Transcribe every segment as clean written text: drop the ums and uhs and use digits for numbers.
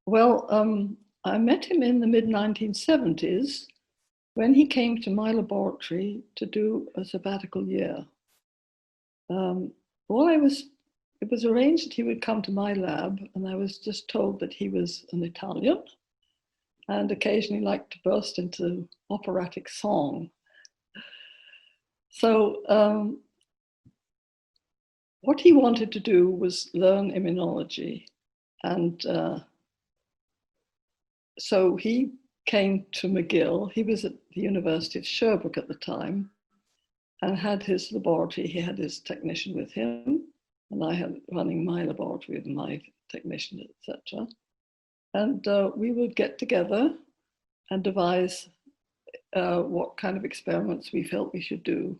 Well, I met him in the mid-1970s when he came to my laboratory to do a sabbatical year. It was arranged that he would come to my lab, and I was just told that he was an Italian and occasionally liked to burst into operatic song. So what he wanted to do was learn immunology. And so he came to McGill. He was at the University of Sherbrooke at the time and had his laboratory. He had his technician with him, and I had running my laboratory with my technician, etc. And we would get together and devise what kind of experiments we felt we should do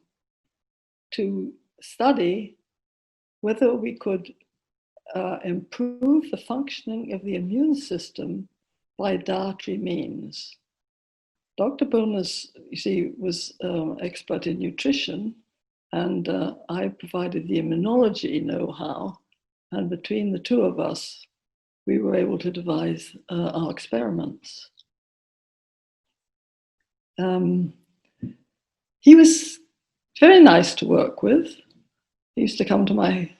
to study whether we could improve the functioning of the immune system by dietary means. Dr. Bounous, you see, was expert in nutrition, and I provided the immunology know-how, and between the two of us, we were able to devise our experiments. He was very nice to work with. He used to come to my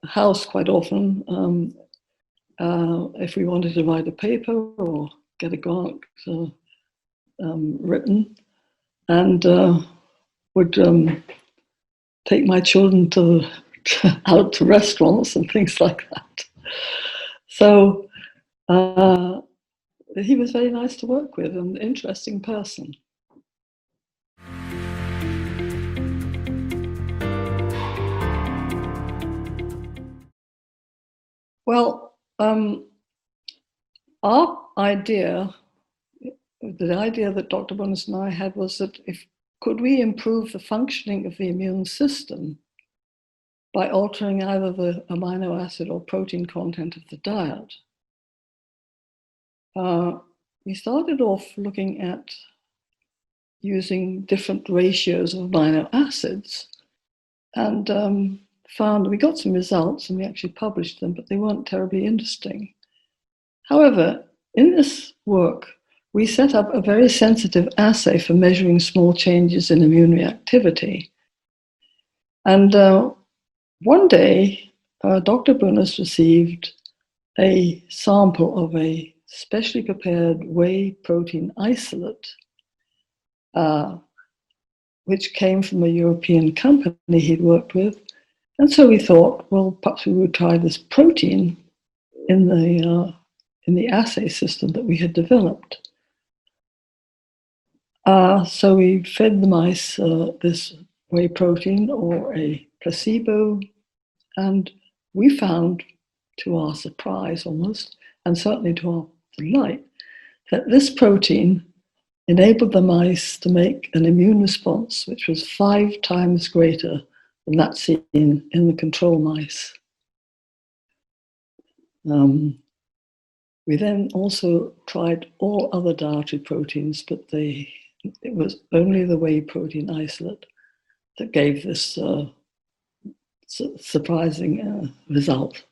house quite often if we wanted to write a paper or get a grant written, and would take my children out to restaurants and things like that. So he was very nice to work with and an interesting person. Well, our idea, the idea that Dr. Bounous and I had, was that could we improve the functioning of the immune system by altering either the amino acid or protein content of the diet? We started off looking at using different ratios of amino acids, and found we got some results, and we actually published them, but they weren't terribly interesting. However, in this work, we set up a very sensitive assay for measuring small changes in immune reactivity. And one day, Dr. Bounous received a sample of a specially prepared whey protein isolate, which came from a European company he'd worked with. And so we thought, well, perhaps we would try this protein in the assay system that we had developed. So we fed the mice this whey protein or a placebo, and we found, to our surprise almost, and certainly to our delight, that this protein enabled the mice to make an immune response which was 5 times greater than that seen in the control mice. We then also tried all other dietary proteins, but it was only the whey protein isolate that gave this surprising result.